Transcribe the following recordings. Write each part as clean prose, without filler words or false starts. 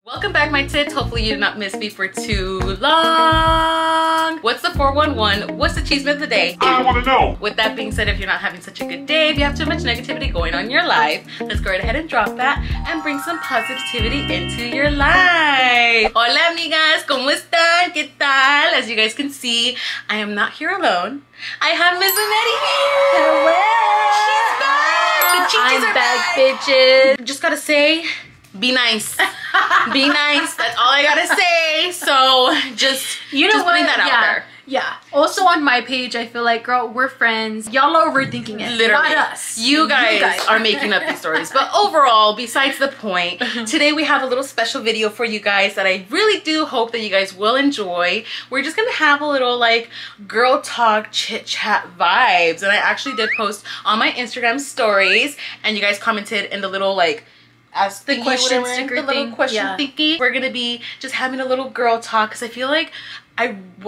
Welcome back, my tits. Hopefully you did not miss me for too long. What's the 411? What's the achievement of the day? I want to know. With that being said, if you're not having such a good day, if you have too much negativity going on in your life, let's go right ahead and drop that and bring some positivity into your life. Hola, amigas. ¿Cómo están? ¿Qué tal? As you guys can see, I am not here alone. I have Miss Annette here. Hello. She's back. The chichis are back, bitches. Just gotta say, be nice. Be nice. That's all I gotta say. So just putting that out there. Yeah. Also on my page, I feel like, girl, we're friends. Y'all are overthinking it. Literally. Not us. You guys are making up these stories. But overall, besides the point, today we have a little special video for you guys that I really do hope that you guys will enjoy. We're just gonna have a little like girl talk chit chat vibes. And I actually did post on my Instagram stories, and you guys commented in the little like ask the question sticker, the little question thingy. We're gonna be just having a little girl talk because I feel like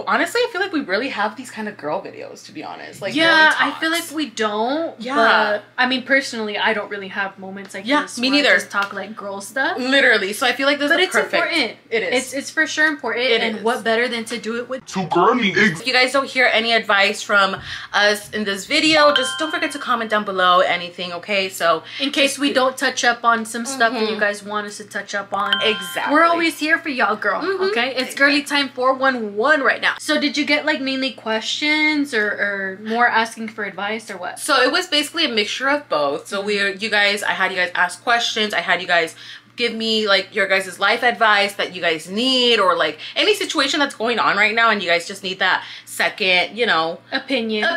honestly I feel like we really have these kind of girl videos, to be honest. Like, yeah, I feel like we don't. Yeah, but I mean, personally, I don't really have moments like this. Me neither. I just talk like girl stuff. Literally. So I feel like this is perfect. But it's important. It is. It's for sure important. And what better than to do it with two girlies? If you guys don't hear any advice from us in this video, just don't forget to comment down below anything, okay? So in case we don't touch up on some stuff that you guys want us to touch up on. Exactly. We're always here for y'all, girl. Okay? It's girly time 411 right now. So did you get like mainly questions or more asking for advice or what? So it was basically a mixture of both. So I had you guys ask questions. I had you guys give me like your guys' life advice that you guys need, or like any situation that's going on right now and you guys just need that second, you know, opinion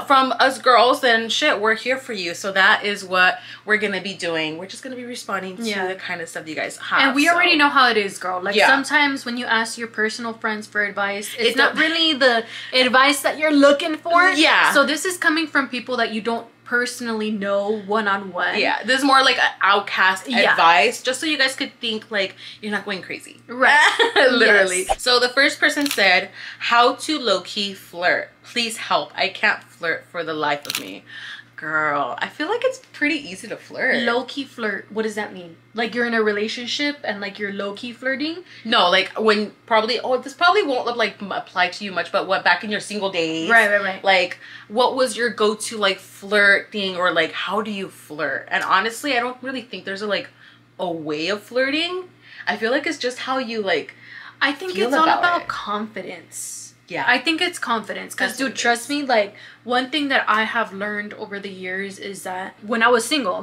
from us girls, then shit, we're here for you. So that is what we're gonna be doing. We're just gonna be responding to the kind of stuff you guys have. And we already know how it is, girl. Like sometimes when you ask your personal friends for advice, it's not really the advice that you're looking for. Yeah. So this is coming from people that you don't personally know one-on-one. Yeah, this is more like an outcast advice, just so you guys could think like you're not going crazy. Right. Literally. Yes. So the first person said, how to low-key flirt. Please help. I can't flirt for the life of me. Girl, I feel like it's pretty easy to flirt. Low-key flirt, what does that mean? Like you're in a relationship and like you're low-key flirting? No, like when this probably won't like apply to you much, but what, back in your single days? Right. Like what was your go-to like flirt thing, or like how do you flirt? And honestly, I don't really think there's a way of flirting. I feel like it's just how you like I think it's all about confidence. Yeah, I think it's confidence. Because, dude, trust me, like, one thing that I have learned over the years is that when I was single,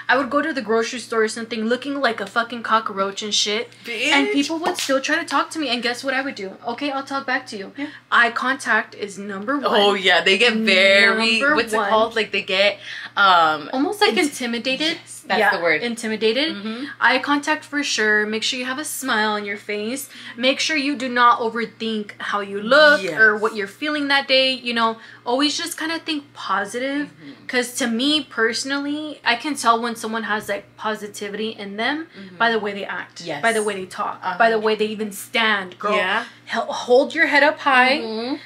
I would go to the grocery store or something looking like a fucking cockroach and shit. Bitch. And people would still try to talk to me. And guess what I would do? Okay, I'll talk back to you. Yeah. Eye contact is number one. Oh, yeah. They get very, what's it called? Like, they get... almost like intimidated. Yes. That's the word. Intimidated. Eye contact for sure. Make sure you have a smile on your face. Make sure you do not overthink how you look or what you're feeling that day. You know, always just kind of think positive. Because to me personally, I can tell when someone has like positivity in them by the way they act, by the way they talk, by the way they even stand. Girl, hold your head up high.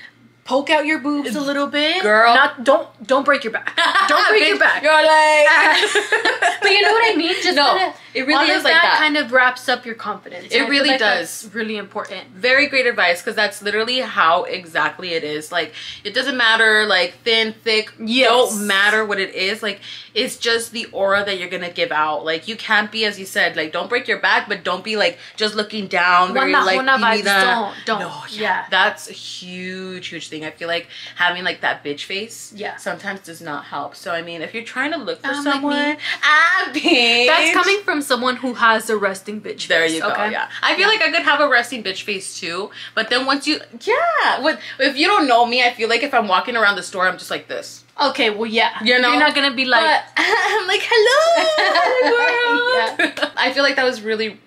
Poke out your boobs a little bit, girl. Don't break your back. Don't break your back. You're like, but you know what I mean. Just it really is like that. Kind of wraps up your confidence. It really does. That's really important. Very great advice, because that's literally how exactly it is. Like it doesn't matter like thin, thick. Don't matter what it is. Like it's just the aura that you're gonna give out. Like you can't be, as you said, like don't break your back, but don't be like just looking down. Very like don't. No, that's a huge thing. I feel like having like that bitch face sometimes does not help. So I mean, if you're trying to look for someone, bitch. That's coming from someone who has a resting bitch face. There you go. Yeah, I feel like I could have a resting bitch face too, but then once you if you don't know me, I feel like if I'm walking around the store, I'm just like this. Okay, well, you know, you're not gonna be like, I'm like, hello, world. I feel like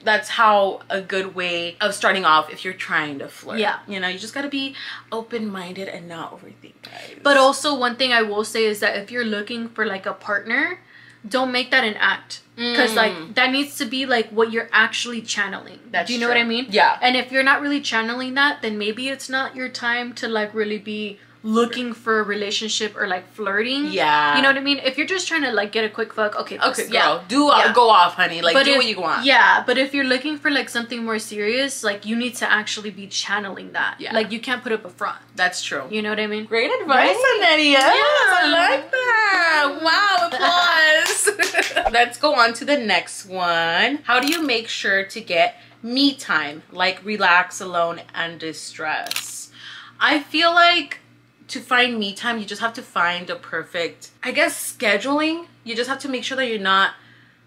that's how a good way of starting off if you're trying to flirt. Yeah, you know, you just gotta be open-minded and not overthink, guys. But also, one thing I will say is that if you're looking for like a partner, don't make that an act. Because like that needs to be like what you're actually channeling. Do you know what I mean? Yeah. And if you're not really channeling that, then maybe it's not your time to like really be looking for a relationship or like flirting. Yeah. You know what I mean? If you're just trying to like get a quick fuck, okay, okay, girl, go off, honey. Like, do what you want. Yeah, but if you're looking for like something more serious, like you need to actually be channeling that. Yeah. Like you can't put up a front. That's true. You know what I mean? Great advice, Annette. Yes, I like that. Wow, applause. Let's go on to the next one. How do you make sure to get me time, like relax, alone, and distress? I feel like to find me time, you just have to find a perfect, I guess, scheduling. You just have to make sure that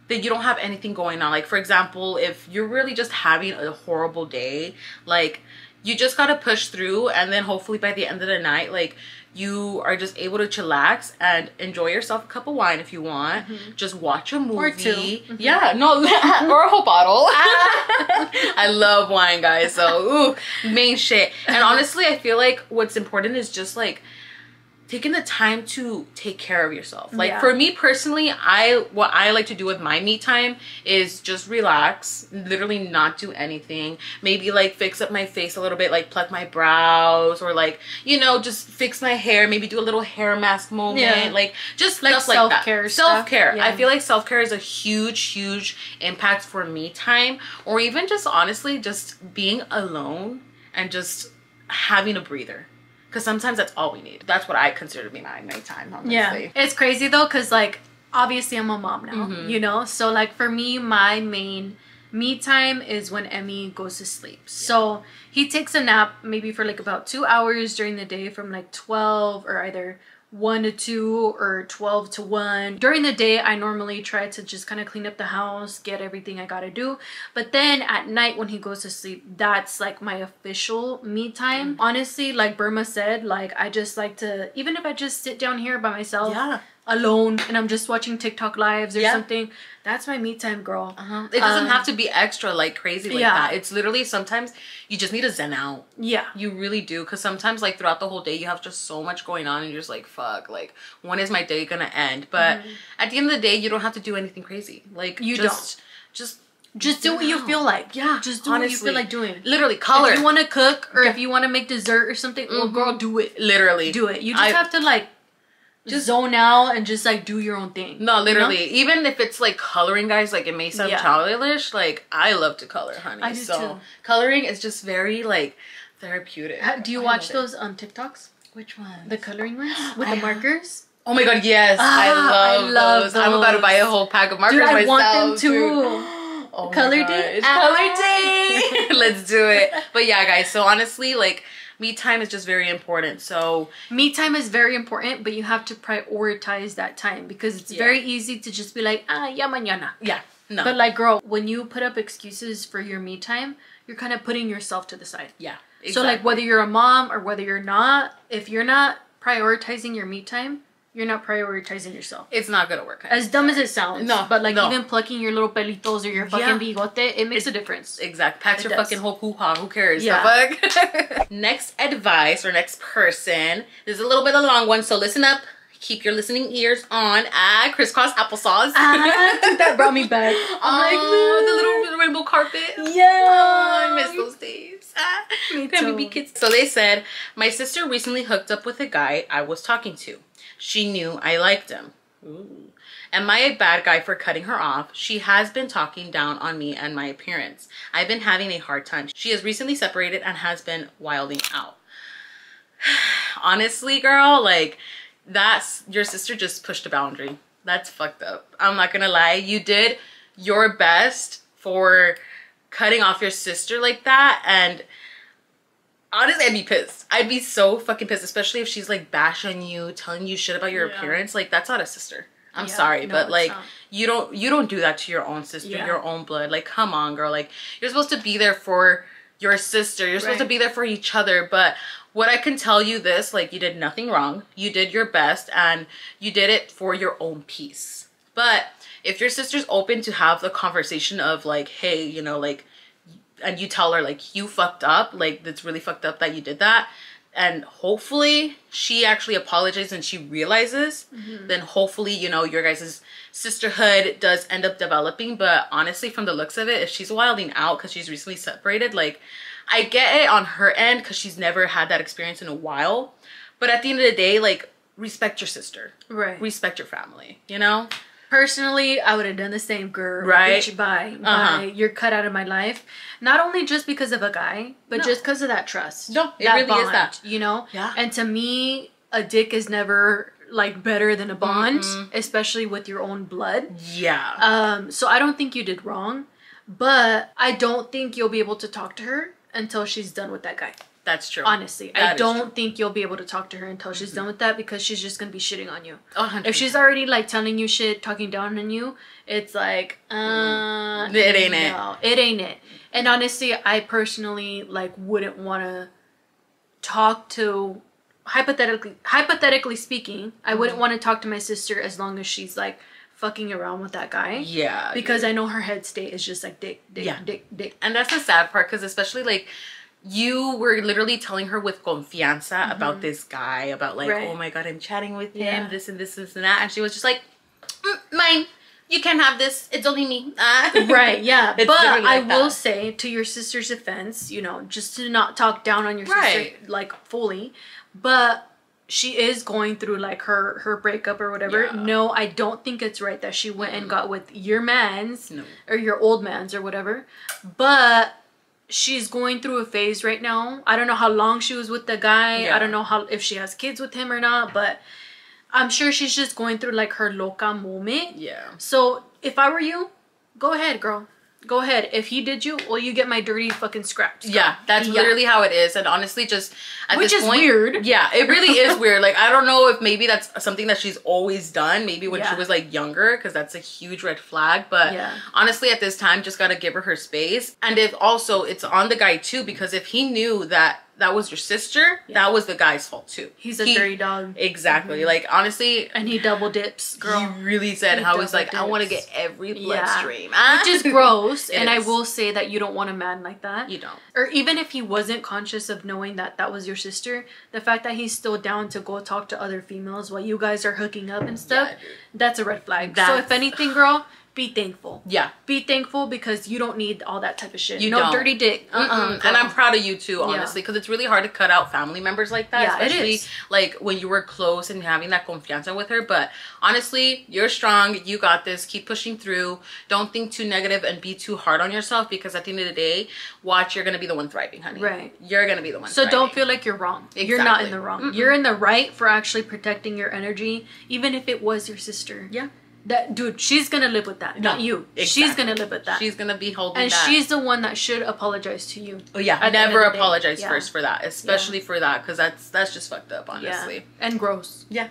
that you don't have anything going on. Like, for example, if you're really just having a horrible day, like, you just gotta push through, and then hopefully by the end of the night, like, you are just able to chillax and enjoy yourself a cup of wine if you want. Just watch a movie. Or two. Yeah, no, or a whole bottle. I love wine, guys, so main shit. And honestly, I feel like what's important is just like taking the time to take care of yourself. Like for me personally, what I like to do with my me time is just relax, literally not do anything. Maybe like fix up my face a little bit, like pluck my brows, or like, you know, just fix my hair, maybe do a little hair mask moment, like just like stuff like that. Self-care. I feel like self-care is a huge impact for me time, or even just honestly just being alone and just having a breather. Because sometimes that's all we need. That's what I consider to be my time, honestly. Yeah. It's crazy though, because like, obviously I'm a mom now, you know? So like for me, my main me time is when Emmy goes to sleep. So he takes a nap maybe for like about 2 hours during the day from like 12 or either 1 to 2 or 12 to 1. During the day, I normally try to just kind of clean up the house, get everything I gotta do. But then at night when he goes to sleep, that's like my official me time. Honestly, like Burma said, like I just like to, even if I just sit down here by myself, alone, and I'm just watching TikTok lives or something, that's my me time, girl. It doesn't have to be extra like crazy like that. It's literally sometimes you just need to zen out. You really do, because sometimes like throughout the whole day you have just so much going on and you're just like, fuck, like when is my day gonna end? But at the end of the day, you don't have to do anything crazy. Like you just do what you feel like. Just do what you feel like doing. Literally, color. If you want to cook or if you want to make dessert or something, well, girl, do it. Literally, do it. You just have to like just zone out and just like do your own thing. No, literally, you know? Even if it's like coloring, guys, like it may sound childish, like I love to color, honey. I do too. Coloring is just very like therapeutic. Do you watch those TikToks? Which one? The coloring ones with the markers. Oh my god, yes. I love those. I'm about to buy a whole pack of markers myself. I want them too. Oh, color day. Color day. Let's do it. But yeah, guys, so honestly, like me time is just very important. So me time is very important, but you have to prioritize that time, because it's very easy to just be like, ya mañana. Yeah, no. But like, girl, when you put up excuses for your me time, you're kind of putting yourself to the side. Yeah, exactly. So like whether you're a mom or whether you're not, if you're not prioritizing your me time, you're not prioritizing yourself. It's not gonna work. As dumb as it sounds. No. But like even plucking your little pelitos or your fucking bigote, it makes a difference. Exactly. Packs your fucking whole hoo-ha. Who cares? Yeah. The fuck? Next advice or next person. This is a little bit of a long one, so listen up. Keep your listening ears on. Crisscross applesauce. That brought me back. The little rainbow carpet. Yeah. I miss those days. Me too. Kids. So they said, my sister recently hooked up with a guy I was talking to. She knew I liked him. Ooh. Am I a bad guy for cutting her off? She has been talking down on me and my appearance. I've been having a hard time. She has recently separated and has been wilding out. Honestly, girl, like, that's, your sister just pushed a boundary. That's fucked up. I'm not gonna lie. You did your best for cutting off your sister like that, and honestly, I'd be pissed. I'd be so fucking pissed, especially if she's like bashing you, telling you shit about your appearance. Like, that's not a sister. I'm sorry, no, but like you don't do that to your own sister, your own blood. Like, come on, girl. Like, you're supposed to be there for your sister. You're supposed to be there for each other. But what I can tell you this, like, you did nothing wrong. You did your best, and you did it for your own peace. But if your sister's open to have the conversation of like, hey, you know, like, and you tell her like, you fucked up, like, that's really fucked up that you did that, and hopefully she actually apologizes and she realizes, then hopefully, you know, your guys' sisterhood does end up developing. But honestly, from the looks of it, if she's wilding out because she's recently separated, like, I get it on her end because she's never had that experience in a while, But at the end of the day, like, respect your sister. Right. Respect your family, you know? Personally, I would have done the same, girl. Right? Bitch, bye. You're cut out of my life. Not only just because of a guy, but just because of that trust. No, it that really bond, is that. You know? Yeah. And to me, a dick is never, like, better than a bond, especially with your own blood. Yeah. So I don't think you did wrong, but I don't think you'll be able to talk to her until she's done with that guy. That's true. Honestly, I don't think you'll be able to talk to her until she's done with that, because she's just gonna be shitting on you. 100%. If she's already like telling you shit, talking down on you, it's like, it ain't it ain't it. And honestly, I personally like wouldn't want to talk to, hypothetically speaking, I wouldn't want to talk to my sister as long as she's like fucking around with that guy. Yeah. Because I know her head state is just like dick. And that's the sad part, because especially like, you were literally telling her with confianza about this guy, about like, oh my God, I'm chatting with him, this and this and that. And she was just like, mine, you can't have this. It's only me. Right, yeah. But like I will say, to your sister's defense, you know, just to not talk down on your sister, like, fully. But she is going through like her breakup or whatever. Yeah. No, I don't think it's right that she went and got with your man's or your old man's or whatever. But she's going through a phase right now. I don't know how long she was with the guy. I don't know if she has kids with him or not, but I'm sure she's just going through like her loca moment. Yeah. So if I were you, go ahead, girl. Go ahead. If he did you, well, you get my dirty fucking scraps. Yeah, that's literally how it is. And honestly, just at this point, weird. Yeah, it really is weird. Like, I don't know if maybe that's something that she's always done. Maybe when she was like younger, because that's a huge red flag. But honestly, at this time, just gotta give her space. And if also, it's on the guy too, because if he knew that that was your sister, that was the guy's fault too. He's a dirty dog. Exactly. Like, honestly. And he double dips, girl. He really said how he's like, I want to get every bloodstream. Which is gross. And I will say that you don't want a man like that. You don't. Or even if he wasn't conscious of knowing that that was your sister, the fact that he's still down to go talk to other females while you guys are hooking up and stuff, that's a red flag. So if anything, girl, be thankful. Yeah. Be thankful, because you don't need all that type of shit. You don't. Dirty dick. And I'm proud of you too, honestly, because it's really hard to cut out family members like that. Yeah, especially it is. Like when you were close and having that confianza with her. But honestly, you're strong. You got this. Keep pushing through. Don't think too negative and be too hard on yourself, because at the end of the day, watch, you're going to be the one thriving, honey. Right. You're going to be the one thriving. Don't feel like you're wrong. Exactly. You're not in the wrong. You're in the right for actually protecting your energy, even if it was your sister. Yeah. That dude, she's gonna live with that, not you. Exactly. She's gonna live with that. She's gonna be holding and that. she's the one that should apologize to you. Oh yeah, never apologize first for that, especially for that, because that's just fucked up, honestly. And gross. Yeah.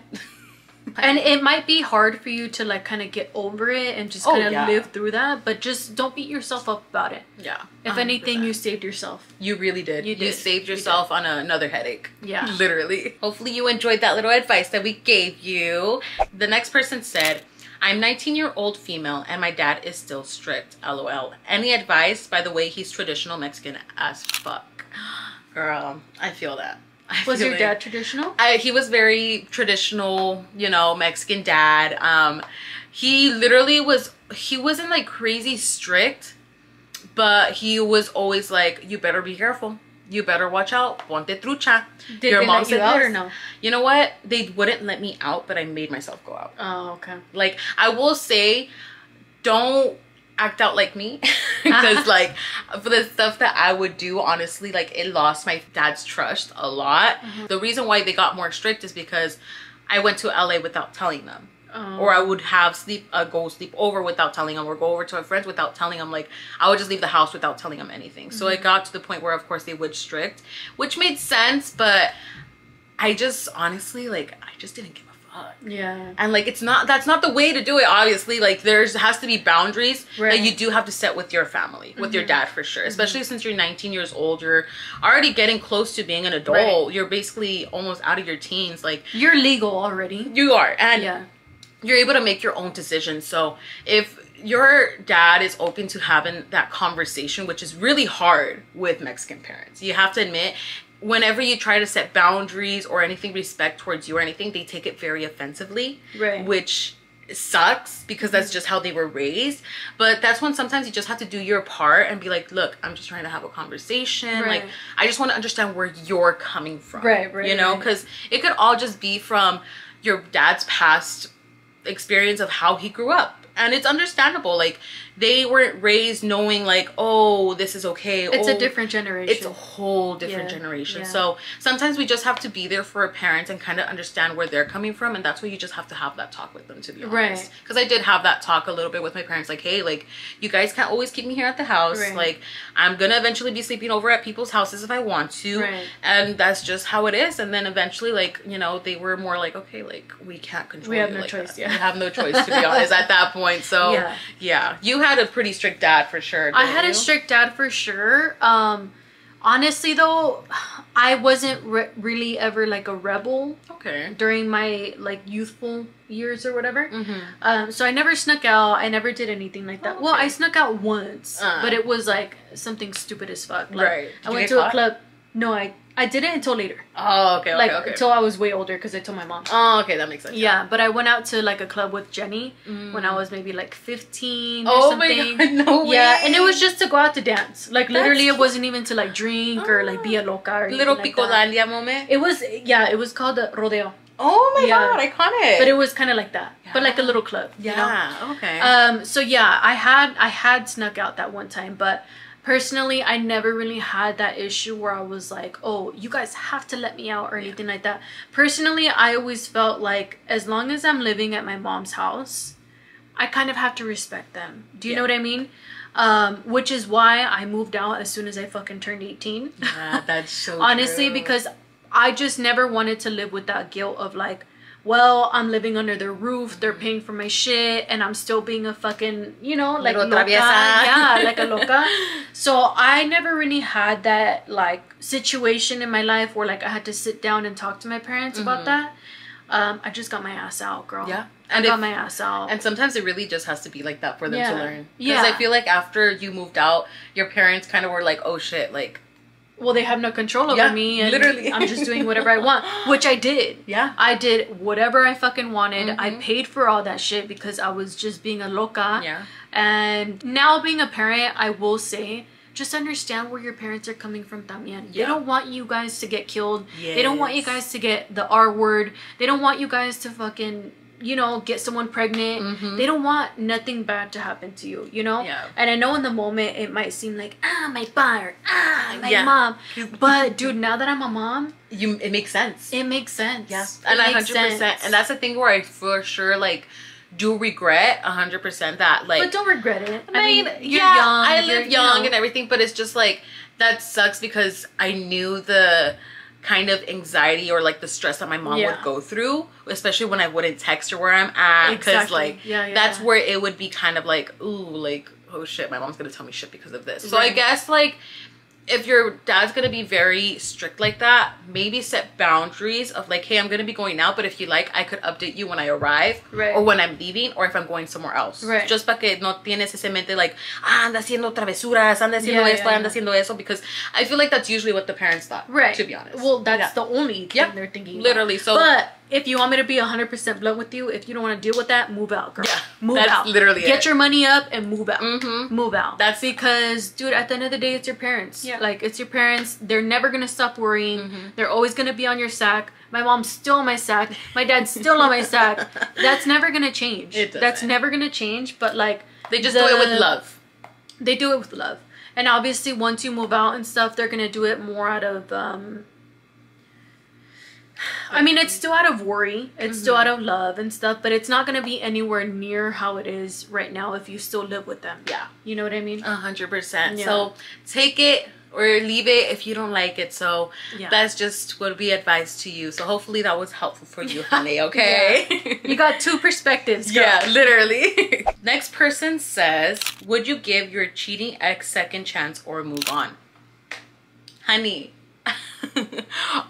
And it might be hard for you to like kind of get over it and just kind of live through that, but just don't beat yourself up about it. Yeah. If 100%. Anything, you saved yourself. You really did. You saved yourself on another headache. Yeah. Literally. Hopefully you enjoyed that little advice that we gave you. The next person said, I'm 19-year-old female and my dad is still strict. LOL. Any advice? By the way, he's traditional Mexican as fuck. Girl, I feel that. Was your dad traditional? He was very traditional, you know, Mexican dad. He literally was, he wasn't like crazy strict, but he was always like, you better be careful. You better watch out. Ponte trucha. Did your mom let you out or no? You know what? They wouldn't let me out, but I made myself go out. Oh, okay. Like, I will say, don't act out like me. Because, like, for the stuff that I would do, honestly, like, it lost my dad's trust a lot. The reason why they got more strict is because I went to LA without telling them. Or I would have go sleep over without telling them, or go over to my friends without telling them. Like, I would just leave the house without telling them anything. So it got to the point where, of course, they would strict, which made sense. But I just honestly, like, I just didn't give a fuck. Yeah. And like, that's not the way to do it. Obviously, like, has to be boundaries that you do have to set with your family, with your dad, for sure. Especially since you're 19 years old, you're already getting close to being an adult. You're basically almost out of your teens. Like, you're legal already. You are, and you're able to make your own decisions. So if your dad is open to having that conversation, which is really hard with Mexican parents, you have to admit, whenever you try to set boundaries or anything, respect towards you or anything, they take it very offensively, which sucks because that's just how they were raised. But that's when sometimes you just have to do your part and be like, look, I'm just trying to have a conversation. Like, I just want to understand where you're coming from. You know, because it could all just be from your dad's past experience of how he grew up. And it's understandable. Like, they weren't raised knowing like, oh, this is okay. It's a different generation. It's a whole different generation. So sometimes we just have to be there for our parents and kind of understand where they're coming from. And that's why you just have to have that talk with them, to be honest. Because I did have that talk a little bit with my parents. Like, hey, like, you guys can't always keep me here at the house. Like, I'm going to eventually be sleeping over at people's houses if I want to. And that's just how it is. And then eventually, like, you know, they were more like, okay, like, we can't control you. We have no choice. We have no choice, to be honest, at that point. So, yeah. You had a pretty strict dad for sure. I had a strict dad for sure. Honestly, though, I wasn't really ever like a rebel. During my like youthful years or whatever. So I never snuck out. I never did anything like that. Well, I snuck out once, but it was like something stupid as fuck. Like, I went to a club. No, I didn't until later. Oh, okay, like, until I was way older, because I told my mom. Oh, okay, that makes sense. Yeah, but I went out to like a club with Jenny when I was maybe like 15 or something. Oh my god, no way. Yeah, and it was just to go out to dance. Like, literally, it wasn't even to like drink or like be a loca or little like Picolandia moment. It was, it was called the Rodeo. Oh my god, iconic. But it was kind of like that, but like a little club. You know? Okay. So yeah, I had snuck out that one time, but personally, I never really had that issue where I was like, oh, you guys have to let me out or anything like that. Personally, I always felt like as long as I'm living at my mom's house, I kind of have to respect them. Do you know what I mean? Which is why I moved out as soon as I fucking turned 18. Yeah, that's so honestly, true. Because I just never wanted to live with that guilt of like, well, I'm living under their roof, they're paying for my shit, and I'm still being a fucking, you know, like loca. Yeah, like a loca. So I never really had that like situation in my life where like I had to sit down and talk to my parents about that. I just got my ass out, girl. Yeah. I got my ass out. And sometimes it really just has to be like that for them to learn. Because I feel like after you moved out, your parents kind of were like, oh shit, like, well, they have no control over me, and literally I'm just doing whatever I want, which I did. Yeah, I did whatever I fucking wanted. I paid for all that shit because I was just being a loca. Yeah. And now being a parent, I will say, just understand where your parents are coming from también. They don't want you guys to get killed. They don't want you guys to get the R word. They don't want you guys to fucking, you know, get someone pregnant. They don't want nothing bad to happen to you, you know? Yeah. And I know in the moment it might seem like, my pa, or my mom. But dude, now that I'm a mom, it makes sense. It makes sense. Yeah. And 100%. And that's the thing where I for sure like do regret 100% that, like, but don't regret it. I mean, you're young. I live young and everything, but it's just like that sucks because I knew the kind of anxiety or like the stress that my mom would go through, especially when I wouldn't text her where I'm at, because like that's where it would be kind of like, ooh, like, oh shit, my mom's gonna tell me shit because of this. So I guess like if your dad's gonna be very strict like that, maybe set boundaries of like, hey, I'm gonna be going out, but if you like, I could update you when I arrive, or when I'm leaving, or if I'm going somewhere else. Just para que no tienes ese mente like, anda haciendo travesuras, anda haciendo esto, anda haciendo eso, because I feel like that's usually what the parents thought, to be honest. Well, that's the only thing they're thinking literally about. So but if you want me to be 100% blunt with you, if you don't want to deal with that, move out, girl. Yeah, move out. Literally Get your money up and move out. Move out. That's because, dude, at the end of the day, it's your parents. Yeah. Like, it's your parents. They're never going to stop worrying. They're always going to be on your sack. My mom's still on my sack. My dad's still on my sack. That's never going to change. That's never going to change. But, like, they just do it with love. They do it with love. And obviously, once you move out and stuff, they're going to do it more out of... I mean, it's still out of worry. It's still out of love and stuff, but it's not going to be anywhere near how it is right now if you still live with them. Yeah. You know what I mean? 100%. Yeah. So take it or leave it if you don't like it. So that's just what we advise to you. So hopefully that was helpful for you, honey. Okay. You got two perspectives, girl. Yeah, literally. Next person says, would you give your cheating ex second chance or move on? Honey.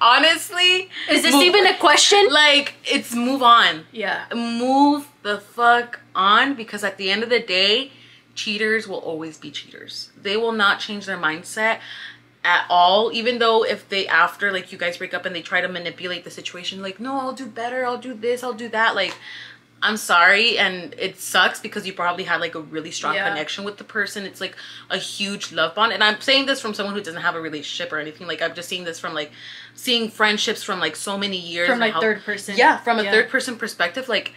Honestly, is this even a question? Like, it's move on. Yeah, move the fuck on, because at the end of the day, cheaters will always be cheaters. They will not change their mindset at all, even though if they, after like you guys break up and they try to manipulate the situation, like, no, I'll do better, I'll do this, I'll do that, like, I'm sorry, and it sucks because you probably had like a really strong connection with the person. It's like a huge love bond, and I'm saying this from someone who doesn't have a relationship or anything. Like I'm just seeing this from like seeing friendships from like so many years from like third person. Yeah, from a third person perspective. Like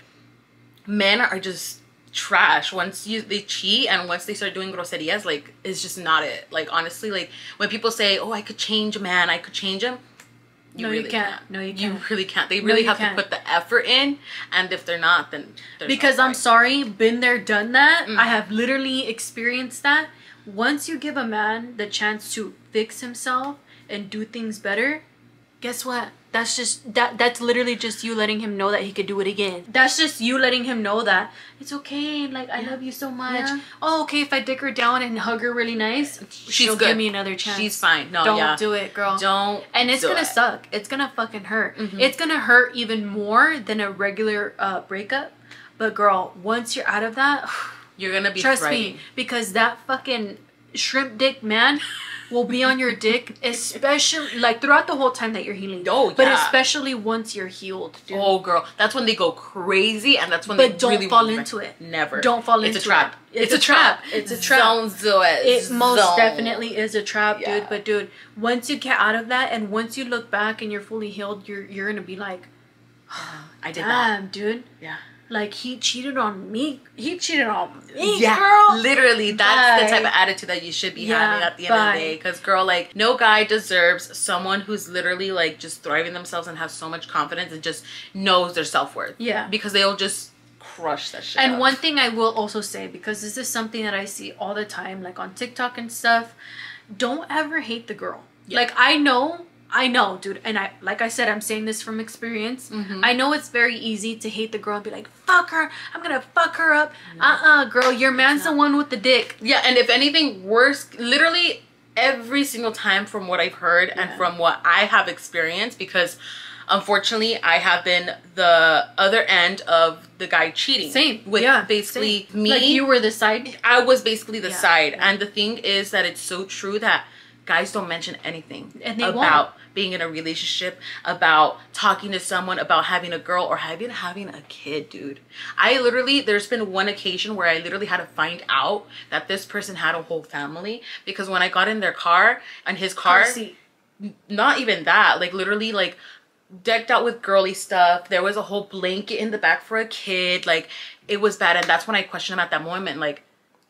men are just trash once they cheat, and once they start doing groserias, like it's just not it. Like honestly, like when people say, "Oh, I could change a man, I could change him." You really can't. No, you can't. You really can't. They really have to put the effort in, and if they're not, then because I'm sorry, been there, done that. I have literally experienced that. Once you give a man the chance to fix himself and do things better, guess what? That's just that's literally just you letting him know that he could do it again. That's just you letting him know that it's okay, like I love you so much. Oh, okay, if I dick her down and hug her really nice, she'll give me another chance. She's fine. No, don't do it, girl. Don't. And it's gonna suck. It's gonna fucking hurt. It's gonna hurt even more than a regular breakup. But girl, once you're out of that, you're gonna be trust me, because that fucking shrimp dick man will be on your dick, especially like throughout the whole time that you're healing. Oh, yeah. But especially once you're healed, dude. Oh, girl, that's when they go crazy, and that's when but don't really fall into it. Never. Don't fall into it. It's a trap. It's a trap. It's a trap. Don't do it. It most definitely is a trap, dude. But dude, once you get out of that, and once you look back and you're fully healed, you're gonna be like, I did that. Damn, dude. Yeah. Like, he cheated on me. He cheated on me, yeah, girl. Literally, that's the type of attitude that you should be having at the end of the day. Because, girl, like, no guy deserves someone who's literally, like, just thriving themselves and has so much confidence and just knows their self-worth. Yeah. Because they'll just crush that shit And up. one thing I will also say, because this is something that I see all the time, like, on TikTok and stuff, don't ever hate the girl. Yeah. Like, I know, dude, and like I said, I'm saying this from experience. I know it's very easy to hate the girl and be like, fuck her, I'm gonna fuck her up. Girl, your man's the one with the dick. Yeah, and if anything worse, literally every single time from what I've heard and from what I have experienced, because unfortunately I have been the other end of the guy cheating. Same. With basically me. Like, you were the side? I was basically the side. And the thing is that it's so true that guys don't mention anything about being in a relationship, about talking to someone, about having a girl, or having a kid, dude. There's been one occasion where I literally had to find out that this person had a whole family, because when I got in their car, and his car seat. Not even that, like literally like decked out with girly stuff. There was a whole blanket in the back for a kid. Like, it was bad. And that's when I questioned him at that moment, like,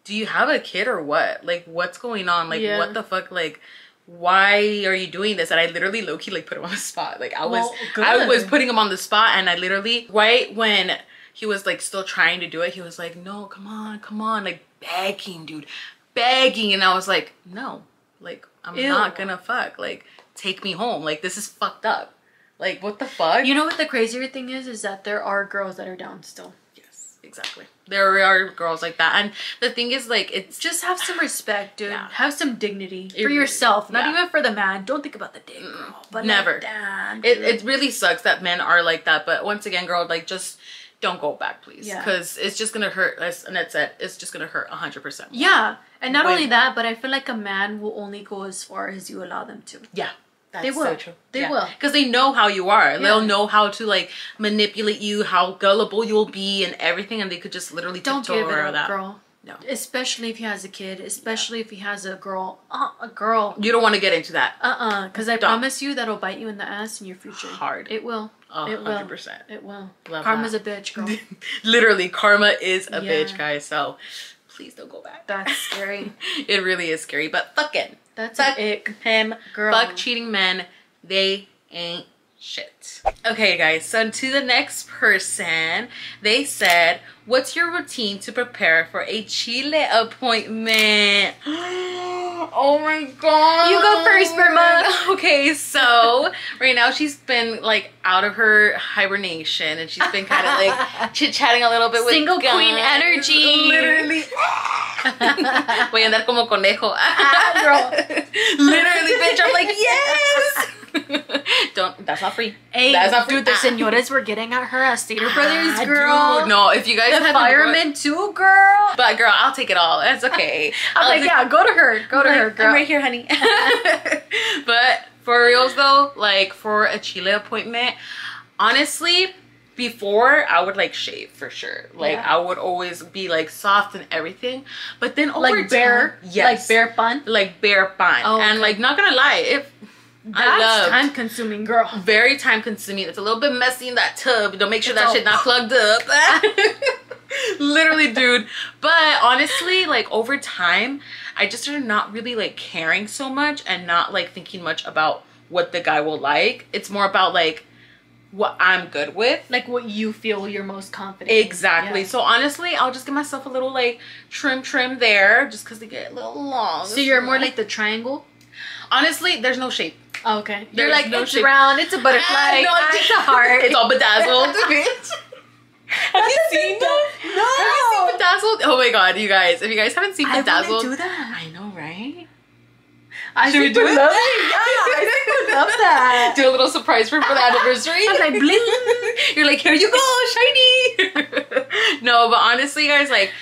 do you have a kid or what? Like, what's going on? Like, what the fuck? Like, why are you doing this? And I literally low-key like put him on the spot. Like, I was putting him on the spot, and I literally, right when he was like still trying to do it, he was like, no, come on, like begging, dude, begging. And I was like, no, like, I'm not gonna fuck. Like, take me home. Like, this is fucked up. Like, what the fuck? You know what the crazier thing is that there are girls that are down still. Yes, exactly. There are girls like that. And the thing is, like, it's just have some respect, dude. Have some dignity for yourself, not even for the man. Don't think about the dick, girl. But never. Like, damn, it really sucks that men are like that. But once again, girl, like, just don't go back, please. Because it's just gonna hurt. As Annette said, it's just gonna hurt 100%. Yeah. And not only that, but I feel like a man will only go as far as you allow them to. Yeah. That's they will. So true. They will. Because they know how you are. They'll know how to, like, manipulate you, how gullible you'll be and everything, and they could just literally don't give it up, that. Girl. No. Especially if he has a kid. Especially if he has a girl. A girl. You don't want to get into that. Because I promise you that'll bite you in the ass in your future. Hard. It will. 100%. It will. Love Karma's that. a bitch, girl. Literally, karma is a bitch, guys. So, please don't go back. That's scary. It really is scary. But fucking. That's fuck ick. him. Girl. Fuck cheating men. They ain't shit. Okay, guys, so to the next person, they said, what's your routine to prepare for a Chile appointment? Oh my god. You go first, Burma. Okay, so right now she's been like out of her hibernation, and she's been kind of like chit-chatting a little bit with single guys. queen energy. Literally. Voy a andar como conejo. Girl. Literally, bitch, I'm like, yes. That's not free. Hey, that's not free. Dude, the senores were getting at her at Stater Brothers, girl. Dude, no, if you guys the firemen too, girl. But girl, I'll take it all. It's okay. I'm like, yeah, go to her. Go to her, girl. I'm right here, honey. But for reals though, like for a Chile appointment, honestly, before I would like shave for sure. Like I would always be like soft and everything. But then over like bare, yes, like bare pan, like bare pan. Oh, okay. And like not gonna lie, if that's time consuming, girl. Very time consuming. It's a little bit messy in that tub. Don't make sure that shit not plugged up. Literally, dude. But honestly, like over time, I just started not really like caring so much and not like thinking much about what the guy will like. It's more about like what I'm good with, like what you feel you're most confident exactly in. Yeah. So honestly, I'll just give myself a little like trim there just because they get a little long. So you're more like the triangle? Honestly, there's no shape. Oh, okay. You're like no it's shape. Round, it's a butterfly, no, it's a heart. It's all bedazzled. Bitch. Have you seen that? No. Have you seen Bedazzled? Oh my god, you guys. If you guys haven't seen Bedazzled. I want to do that. I know, right? Should we do it? Love it? Yeah, I think we love that. Do a little surprise for the anniversary. I'm like, bling. You're like, here you go, shiny. No, but honestly, guys, like,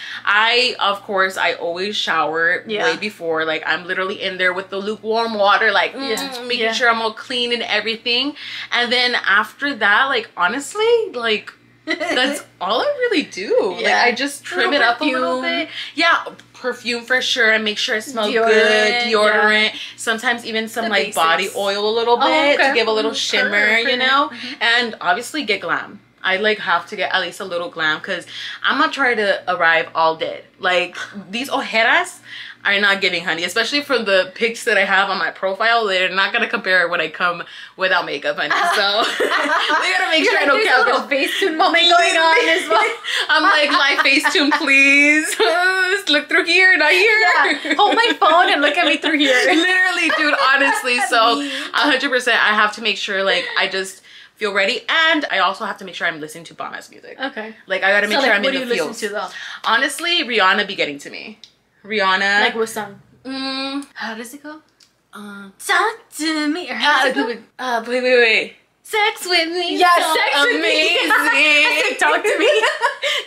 of course, I always shower way before. Like, I'm literally in there with the lukewarm water, like, making sure I'm all clean and everything. And then after that, like, honestly, like, that's all I really do. Like, I just trim it up a little bit. Yeah, perfume for sure, and make sure I smell good. Deodorant. Sometimes even some the like basics. Body oil a little bit to give a little shimmer, you know. And obviously get glam. I like have to get at least a little glam because I'm not trying to arrive all dead. Like these ojeras are not giving, honey, especially for the pics that I have on my profile. They're not gonna compare when I come without makeup, honey. So we gotta make sure I don't have a little Facetune moment going on as well. I'm like, live Facetune, please. Look through here, not here. Yeah. Hold my phone and look at me through here. Literally, dude, honestly. So 100%, I have to make sure like I just feel ready, and I also have to make sure I'm listening to bomb ass music. Okay. Like I gotta make sure I'm in the feels. What do you listen to though? Honestly, Rihanna be getting to me. Rihanna. Like what song? How does it go? Talk to me. Wait. Sex with me. Yeah, so sex with me. Talk to me.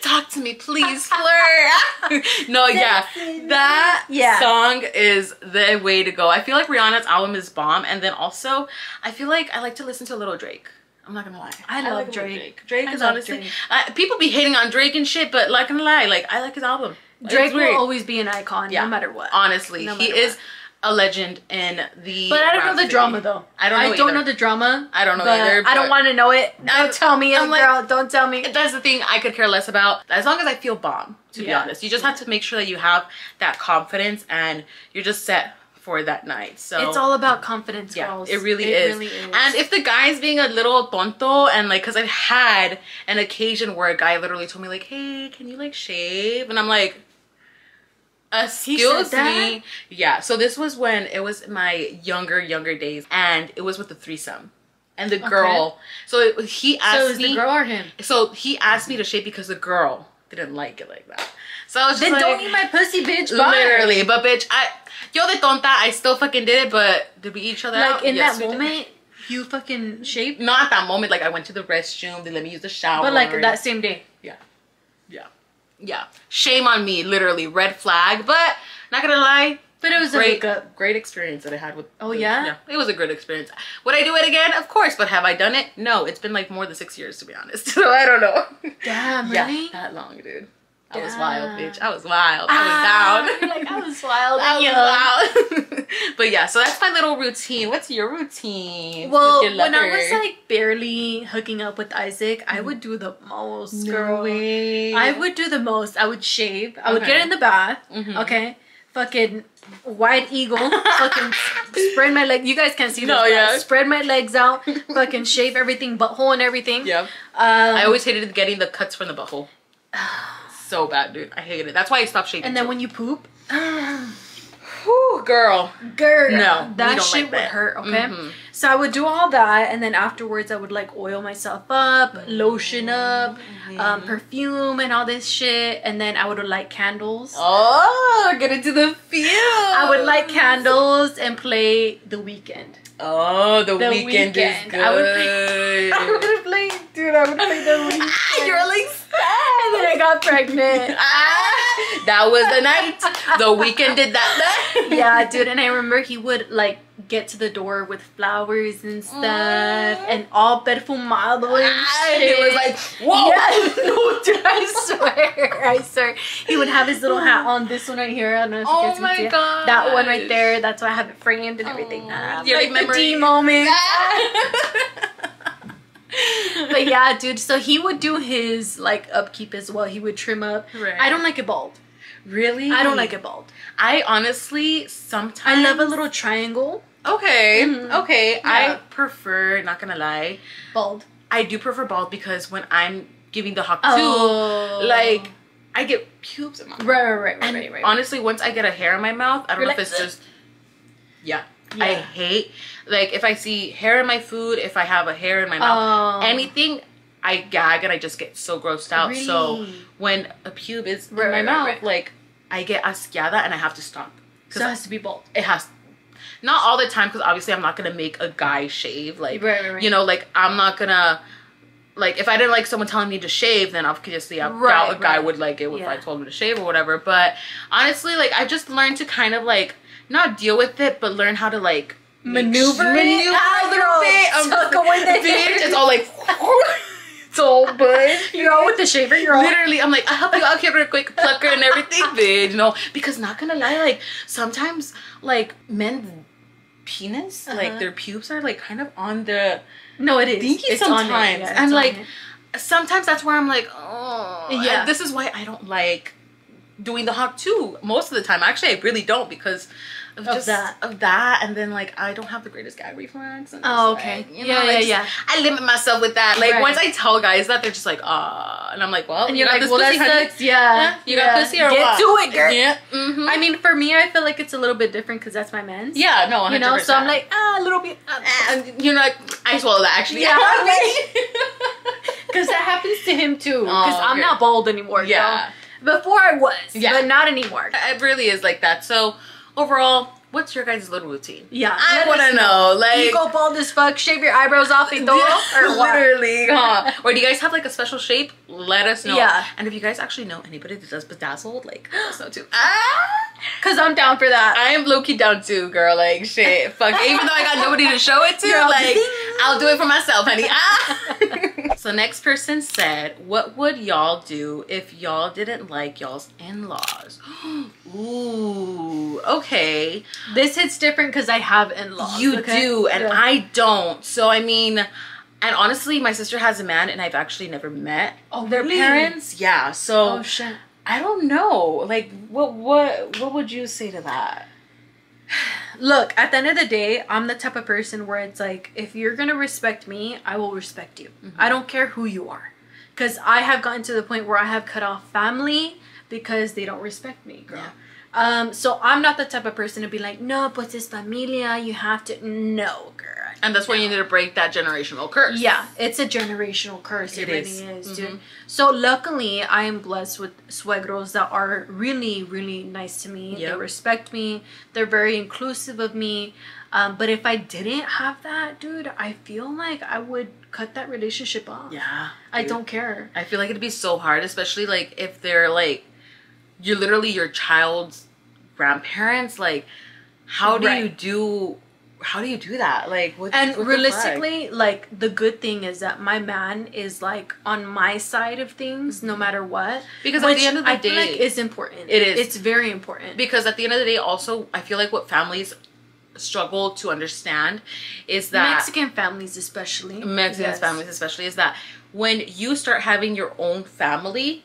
Talk to me, please, flirt. No, that song is the way to go. I feel like Rihanna's album is bomb, and then also I feel like I like to listen to a little Drake. I'm not gonna lie. I love Drake. Drake is honestly people be hating on Drake and shit, but like, gonna lie, like I like his album. Drake will always be an icon, no matter what. Honestly, he is a legend in the. But I don't know the drama though. I don't know the drama. I don't know either. I don't want to know it. Don't tell me, girl. Don't tell me. That's the thing. I could care less about. As long as I feel bomb, to be honest. You just have to make sure that you have that confidence and you're just set for that night. So it's all about confidence, girls. It really is. And if the guy's being a little tonto, and like, because I've had an occasion where a guy literally told me like, hey, can you like shave? And I'm like, excuse me. Yeah, so this was when it was my younger days, and it was with the threesome. And the girl, so he asked me. So it was the girl or him? So he asked me to shave because the girl didn't like it like that. So I was just then like, don't eat my pussy, bitch. Bye. Literally, but bitch, yo de tonta, I still fucking did it, but did we eat each other out? Like in that moment, you fucking shaved? Not at that moment, like I went to the restroom, they let me use the shower. But like that same day? Yeah. Shame on me, literally. Red flag, but not gonna lie. But it was great experience that I had with. Oh yeah? Yeah, it was a good experience. Would I do it again? Of course, but have I done it? No, it's been like more than 6 years to be honest. So I don't know. Damn, really? Yeah, that long, dude. I was wild, bitch. I was wild. I was down. You're like, I was wild. I was wild. But yeah, so that's my little routine. What's your routine? Well, when I was like barely hooking up with Isaac, I would do the most, girl. No way. I would do the most. I would shave. I would get in the bath. Okay. Fucking wide eagle. Fucking spread my leg. You guys can't see this. Spread my legs out. Fucking shave everything, butthole and everything. Yeah. I always hated getting the cuts from the butthole. So bad, dude. I hated it. That's why I stopped shaving. And then when you poop, whew, girl. No, that shit would hurt. Okay, so I would do all that, and then afterwards I would like oil myself up, lotion up, perfume, and all this shit, and then I would light candles. Oh, get into the feel. I would light candles and play The Weeknd. Oh, the weekend is good. I would play The Weeknd. You're like And then I got pregnant. That was the night. The weekend did that. Yeah, dude. And I remember he would like get to the door with flowers and stuff and all perfumado and He was like, whoa. Yeah, no, dude, I swear. He would have his little hat on, this one right here. I don't know if you guys can see it. God. That one right there. That's why I have it framed and everything. You like remember the D moment. But yeah, dude, so he would do his like upkeep as well. He would trim up. Right. I don't like it bald. Really? I don't like it bald. I honestly sometimes I love a little triangle. Okay. Okay. Yeah. I prefer, not gonna lie, Bald. I do prefer bald because when I'm giving the hawk Oh. like I get pubes in my mouth. Right. Honestly, once I get a hair in my mouth, I don't know if it's just I hate, like, if I see hair in my food, if I have a hair in my mouth, anything, I gag and I just get so grossed out. Really? So when a pube is in my mouth, like, I get asqueada and I have to stop. So it has to be bald. It has, not all the time, because obviously I'm not gonna make a guy shave. Like, Right. you know, like, I'm not gonna, like, if I didn't like someone telling me to shave, then obviously I doubt a guy would like it if I told him to shave or whatever. But honestly, like, I just learned to kind of like not deal with it, but learn how to like maneuver a little bit. Tuck away the bitch. It's all like it's all bud. You're all with the shaver. You're all literally. I'm like, I'll help you out here real quick, plucker and everything, bitch. You know, because not gonna lie, like sometimes like men's penis, like their pubes are like kind of on the it is. Dinky sometimes, and like sometimes that's where I'm like, oh yeah. And this is why I don't like doing the hawk too most of the time. Actually, I really don't, because of that, and then like I don't have the greatest gag reflex. And okay. Like, you know, I limit myself with that. Like once I tell guys that, they're just like, and I'm like, well, and you're like, well, pussy, that sucks. Yeah. You got pussy or Get what? to it, girl. Yeah. I mean, for me, I feel like it's a little bit different because that's my men's. Yeah, no, 100%. You know, so I'm like, a little bit. And you're like, I swallow that actually. Yeah. Because that happens to him too. Because I'm not bald anymore. Yeah. So. Before I was, but not anymore. It really is like that. So overall, what's your guys' little routine? Yeah, I want to know. Like, you go bald as fuck, shave your eyebrows off and throw or what? Literally, huh? Or do you guys have like a special shape? Let us know. Yeah. And if you guys actually know anybody that does bedazzled, like, let us know too. Cause I'm down for that. I am low-key down too, girl. Like, shit, fuck. Even though I got nobody to show it to, like, I'll do it for myself, honey. So next person said, what would y'all do if y'all didn't like y'all's in-laws? Ooh, okay. This hits different because I have in-laws. You do, and I don't. So, I mean, and honestly, my sister has a man, and I've actually never met their parents. Yeah, so. Oh, shit. I don't know. Like, what would you say to that? Look, at the end of the day, I'm the type of person where it's like, if you're gonna respect me, I will respect you. I don't care who you are. Because I have gotten to the point where I have cut off family because they don't respect me, girl. Yeah. So I'm not the type of person to be like, no, pues es familia, you have to. No, girl. And that's why you need to break that generational curse. Yeah, it's a generational curse. It really is, dude. So luckily, I am blessed with suegros that are really, really nice to me. They respect me. They're very inclusive of me. But if I didn't have that, dude, I feel like I would cut that relationship off. Yeah. I don't care. I feel like it'd be so hard, especially like if they're like, you're literally your child's grandparents. Like, how do you do that? Like, and realistically, like, the good thing is that my man is like on my side of things no matter what, because at the end of the day, I feel like it's important. It is. It's very important, because at the end of the day, also, I feel like what families struggle to understand is that Mexican families especially is that when you start having your own family,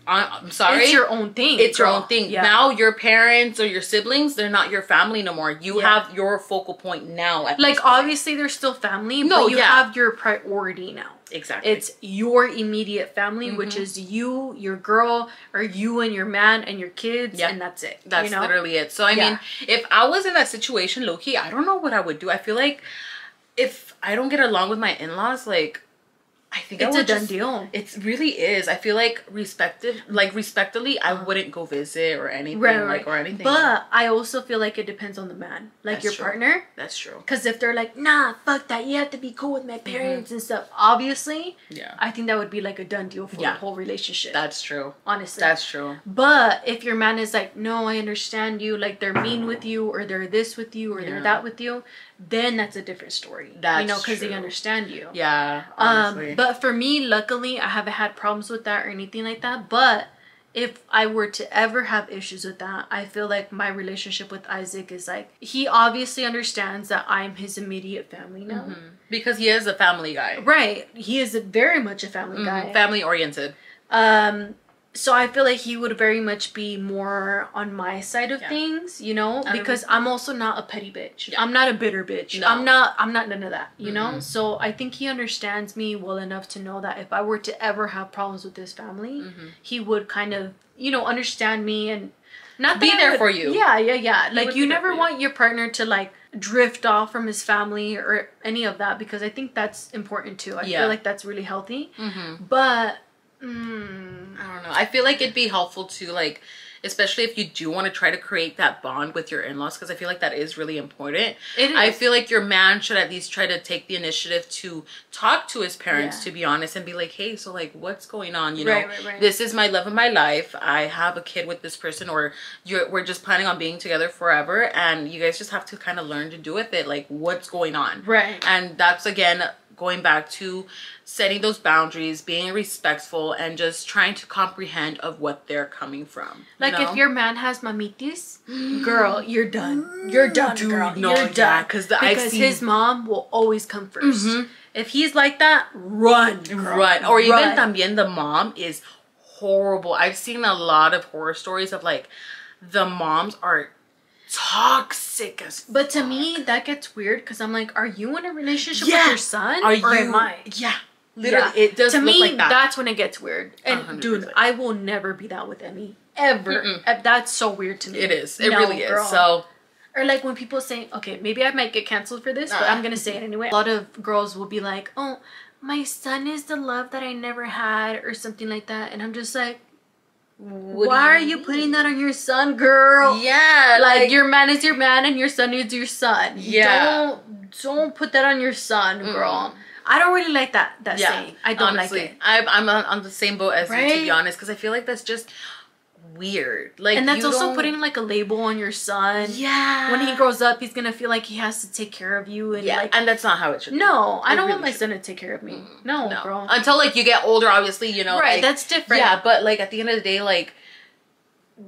I'm sorry, it's your own thing. It's your own thing. Now your parents or your siblings, they're not your family no more. You have your focal point now. Like, obviously they're still family, but you have your priority now. Exactly. It's your immediate family, which is you, your girl, or you and your man and your kids, and that's it. That's literally it. So I mean, if I was in that situation, low-key, I don't know what I would do. I feel like if I don't get along with my in-laws, like, I think it's a done deal. It really is. I feel like respectively, I wouldn't go visit or anything, or anything. But I also feel like it depends on the man, like your partner. That's true. Because if they're like, nah, fuck that, you have to be cool with my parents and stuff. Obviously, I think that would be like a done deal for the whole relationship. That's true. Honestly, that's true. But if your man is like, no, I understand you, like they're mean with you, or they're this with you, or they're that with you, then that's a different story. That's because they understand you. Yeah. Honestly. But for me, luckily, I haven't had problems with that or anything like that. But if I were to ever have issues with that, I feel like my relationship with Isaac is like, he obviously understands that I'm his immediate family now. Because he is a family guy. Right. He is very much a family guy. Family oriented. So I feel like he would very much be more on my side of things, you know, because I'm also not a petty bitch. I'm not a bitter bitch. No. I'm not none of that, you know? So I think he understands me well enough to know that if I were to ever have problems with his family, he would kind of, you know, understand me and not be there for you. Yeah. Like, you never want your partner to like drift off from his family or any of that, because I think that's important too. I feel like that's really healthy. But I don't know. I feel like it'd be helpful to, like, especially if you do want to try to create that bond with your in-laws, because I feel like that is really important. It is. I feel like your man should at least try to take the initiative to talk to his parents, to be honest, and be like, hey, so like, what's going on? You know, this is my love of my life. I have a kid with this person, or we're just planning on being together forever, and you guys just have to kind of learn to do with it. Like, what's going on? Right. And that's, again, going back to setting those boundaries, being respectful, and just trying to comprehend of what they're coming from. Like, if your man has mamitis, girl, you're done. You're done, dude, girl. No, you're done. Because his mom will always come first. If he's like that, run, girl. Run. Or even también the mom is horrible. I've seen a lot of horror stories of, like, the moms are toxic as fuck. But to me, that gets weird, because I'm like, are you in a relationship with your son? Or am I? Yeah. Literally, it does look like that. That's when it gets weird. And 100%. Dude, I will never be that with Emmy. Ever. That's so weird to me. It is. It really is. So, or like when people say, okay, maybe I might get canceled for this, but I'm going to say it anyway. A lot of girls will be like, oh, my son is the love that I never had, or something like that. And I'm just like, why are you putting that on your son, girl? Yeah. Like, your man is your man and your son is your son. Yeah. Don't put that on your son, girl. I don't really like that saying. I don't like it. I'm on the same boat as you, to be honest, because I feel like that's just weird. Like, and that's also putting like a label on your son. Yeah. When he grows up, he's gonna feel like he has to take care of you, and like, and that's not how it should be. No, I don't want my son to take care of me. No, girl. Until like you get older, obviously, you know. Right, like, that's different. Yeah, but like at the end of the day, like,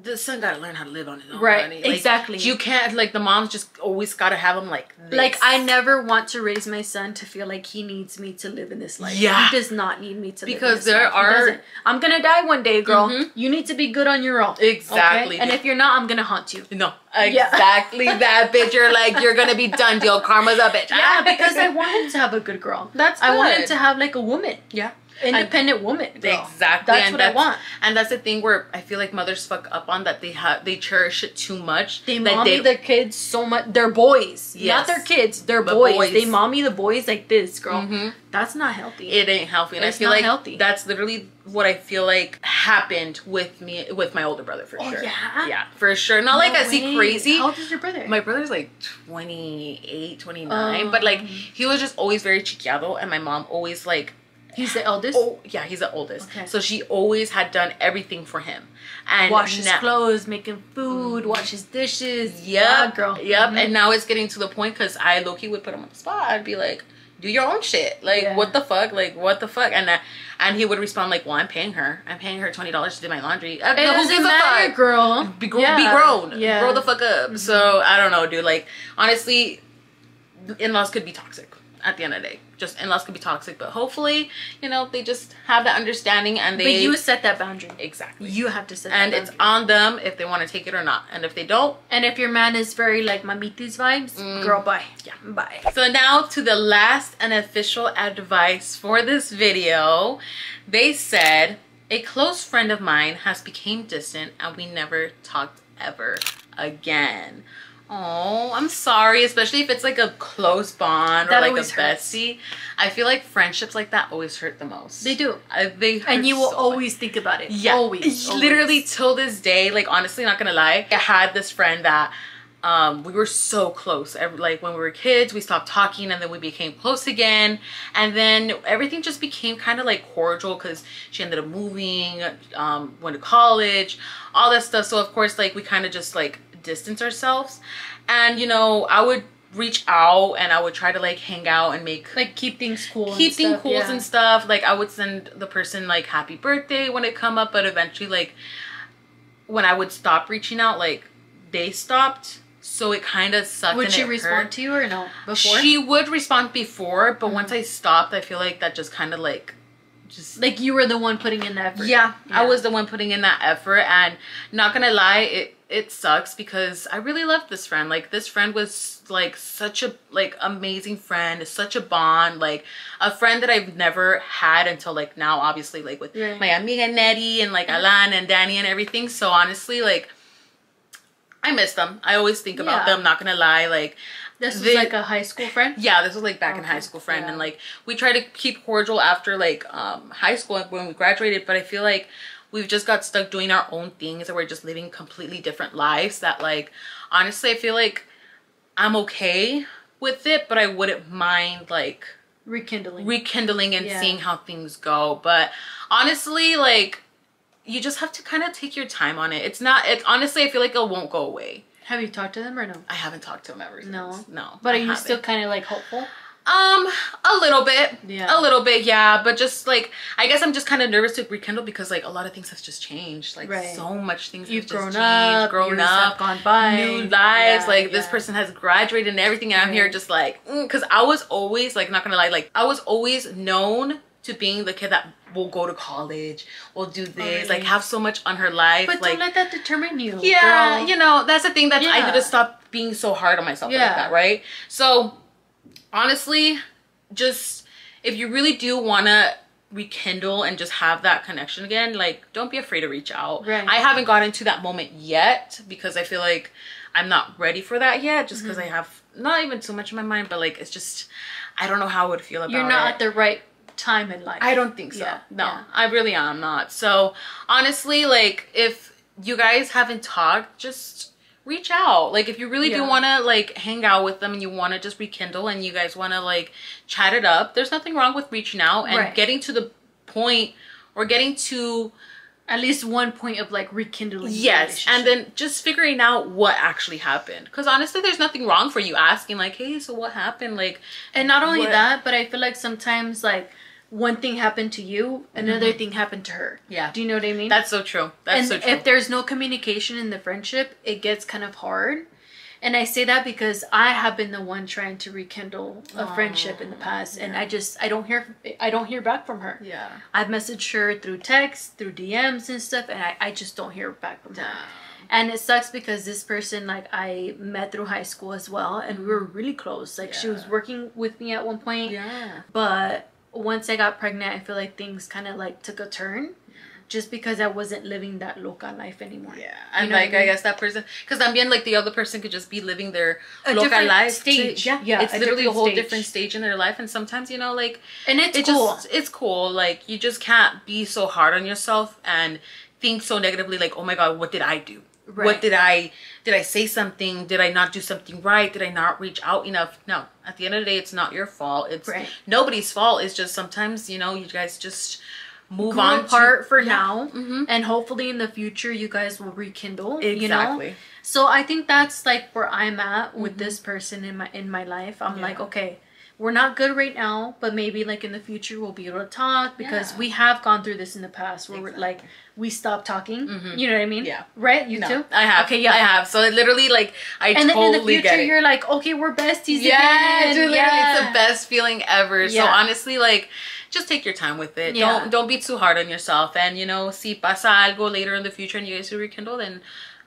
the son gotta learn how to live on his own. Right, honey. Like, exactly. You can't, like, the mom's just always gotta have him like this. Like, I never want to raise my son to feel like he needs me to live in this life. Yeah. He does not need me to live in this life. Because there are... I'm gonna die one day, girl. You need to be good on your own. Exactly. Okay? And if you're not, I'm gonna haunt you. No. Exactly that, bitch. You're like, you're gonna be done, deal. Karma's a bitch. Yeah, because I want him to have a good girl. That's good. I want him to have, like, a woman. Yeah. Independent woman, girl. Exactly. That's what I want. And that's the thing where I feel like mothers fuck up on, that they cherish it too much. They mommy their kids so much. They're boys. Yes. Not their kids. They're boys. They mommy the boys like this, girl. That's not healthy. It ain't healthy. And I feel like that's literally what I feel like happened with me, with my older brother, for sure. Yeah? Yeah, for sure. Not like I see crazy. How old is your brother? My brother's like 28, 29. But like, he was just always very chiquiado, and my mom always like... He's the eldest? Oh, yeah, he's the oldest. Okay. So she always had done everything for him. And wash his clothes, making food, wash his dishes. Yep. Yeah, girl. Yep. And now it's getting to the point, because I low-key would put him on the spot. I'd be like, do your own shit. Like, what the fuck? Like, what the fuck? And he would respond like, well, I'm paying her $20 to do my laundry. It doesn't matter, girl. Be grown. Yeah. Grow the fuck up. So, I don't know, dude. Like, honestly, in-laws could be toxic at the end of the day. Just in-laws could be toxic, but hopefully, you know, they just have that understanding, and they... But you set that boundary. Exactly. You have to set that boundary. And it's on them if they want to take it or not. And if they don't... And if your man is very, like, mamitis vibes, girl, bye. Yeah, bye. So now to the last and official advice for this video. They said, a close friend of mine has become distant, and we never talked ever again. Oh, I'm sorry, especially if it's like a close bond or like a bestie. I feel like friendships like that always hurt the most. They do. They hurt, and you will so always much. think about it. Yeah, always. Literally till this day. Like honestly, not gonna lie, I had this friend that we were so close. Like when we were kids, we stopped talking and then we became close again, and then everything just became kind of like cordial because she ended up moving, went to college, all that stuff. So of course, like we kind of just like distance ourselves, and you know, I would reach out and I would try to like hang out and make like keep things cool, and stuff. Like I would send the person like happy birthday when it come up, but eventually like when I would stop reaching out, like they stopped, so it kind of sucked. Would she respond to you or no? Before she would respond before, but once I stopped, I feel like that just kind of like just like you were the one putting in the effort. Yeah, I was the one putting in that effort, and not gonna lie, it sucks because I really loved this friend. Like this friend was like such a like amazing friend, such a bond, like a friend that I've never had until like now, obviously, like with my Amiga Annette and like Alan and Danny and everything. So honestly, like I miss them. I always think about them, not gonna lie. Like this was like a high school friend? Yeah, this was like back in high school friend. And like we try to keep cordial after like high school when we graduated, but I feel like we've just got stuck doing our own things and we're just living completely different lives that like honestly I feel like I'm okay with it, but I wouldn't mind like rekindling and seeing how things go. But honestly, like you just have to kind of take your time on it. It's honestly I feel like it won't go away. Have you talked to them or no? I haven't talked to them ever since. No. But are you still kind of like hopeful? A little bit. Yeah. A little bit, yeah. But just like, I guess I'm just kind of nervous to rekindle because like a lot of things have just changed. Like so much things have just changed. Grown up, gone by. New lives. Like this person has graduated and everything. And I'm here just like, because I was always like, not gonna lie, like I was always known to being the kid that will go to college, will do this, like have so much on her life. But like, don't let that determine you. Yeah, girl. you know, that's the thing that I need to stop being so hard on myself like that, right? So honestly, just if you really do want to rekindle and just have that connection again, like don't be afraid to reach out. I haven't gotten to that moment yet because I feel like I'm not ready for that yet, just because I have not even too much in my mind, but like it's just I don't know how I would feel about it. You're not at the right time in life. I don't think so. No, I really am not. So honestly, like if you guys haven't talked, just reach out. Like if you really do want to like hang out with them and you want to just rekindle and you guys want to like chat it up, there's nothing wrong with reaching out and getting to the point or getting to at least one point of like rekindling. Yes, and then just figuring out what actually happened. Because honestly, there's nothing wrong for you asking like, hey, so what happened? Like, and not only that, but I feel like sometimes like one thing happened to you, another thing happened to her. Yeah. Do you know what I mean? That's so true. That's so true. If there's no communication in the friendship, it gets kind of hard. And I say that because I have been the one trying to rekindle a friendship in the past, and I don't hear back from her. Yeah. I've messaged her through text, through DMs and stuff, and I just don't hear back from her. And it sucks because this person, like, I met through high school as well, and we were really close. Like, she was working with me at one point. Yeah. But once I got pregnant, I feel like things kind of like took a turn. Just because I wasn't living that loca life anymore. Yeah. And like, I guess that person, because también like the other person could just be living their loca life stage. Yeah. It's literally a whole different stage in their life. And sometimes, you know, like, and it's cool. It's cool. Like, you just can't be so hard on yourself and think so negatively, like, oh my God, what did I do? Right. What did I say something? Did I not do something right? Did I not reach out enough? No, at the end of the day, it's not your fault. It's nobody's fault. It's just sometimes, you know, you guys just move on apart for now, and hopefully in the future you guys will rekindle. You know? So I think that's like where I'm at with this person in my life. I'm like, okay, we're not good right now, but maybe like in the future we'll be able to talk because we have gone through this in the past where we're like we stopped talking. You know what I mean? Yeah. Right? You too? I have. Okay, yeah. I have. So it literally like and totally then in the future you're like, okay, we're besties again. Dude, it's the best feeling ever. Yeah. So honestly, like, just take your time with it. Yeah. Don't be too hard on yourself. And you know, si pasa algo later in the future and you guys will rekindle, then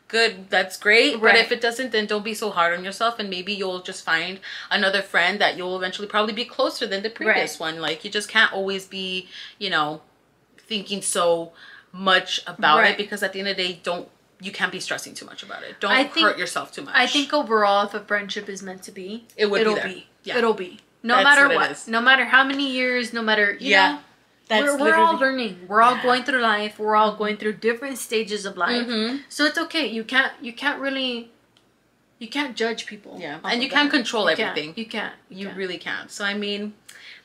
good, that's great. Right. But if it doesn't, then don't be so hard on yourself, and maybe you'll just find another friend that you'll eventually probably be closer than the previous one. Like, you just can't always be, you know, thinking so much about it, because at the end of the day, don't you can't be stressing too much about it. Don't hurt yourself too much. I think overall, if a friendship is meant to be, it'll be. Yeah. It'll be. No matter what. No matter how many years, no matter, you know, we're all learning. We're all going through life. We're all going through different stages of life. So it's okay. You can't judge people. Yeah. And you can't control everything. You can't. You really can't. So, I mean,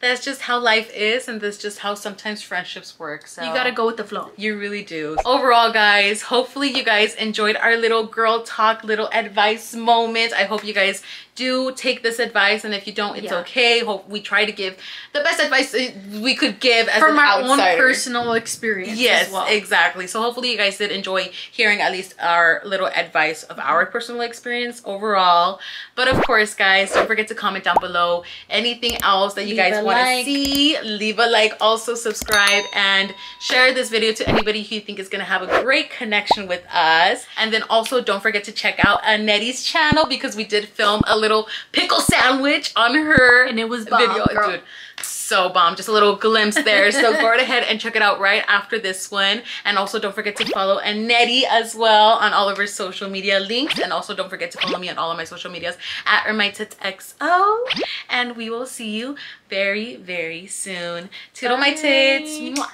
that's just how life is, and that's just how sometimes friendships work. So you gotta go with the flow. You really do. Overall, guys, hopefully you guys enjoyed our little girl talk, little advice moment. I hope you guys do take this advice, and if you don't, it's okay. Hope we try to give the best advice we could give as from our own personal experience. Yes, as well. Exactly. So hopefully you guys did enjoy hearing at least our little advice of our personal experience overall. But of course, guys, don't forget to comment down below anything else that you guys want to see. Leave a like, also subscribe, and share this video to anybody who you think is going to have a great connection with us. And then also don't forget to check out Annette's channel, because we did film a little pickle sandwich on her, and it was bomb, video, girl. Dude. So bomb. Just a little glimpse there. So go right ahead and check it out right after this one. And also don't forget to follow Annette as well on all of her social media links. And also don't forget to follow me on all of my social medias at Irmititsxo. And we will see you very, very soon. Toodle my tits. Mwah.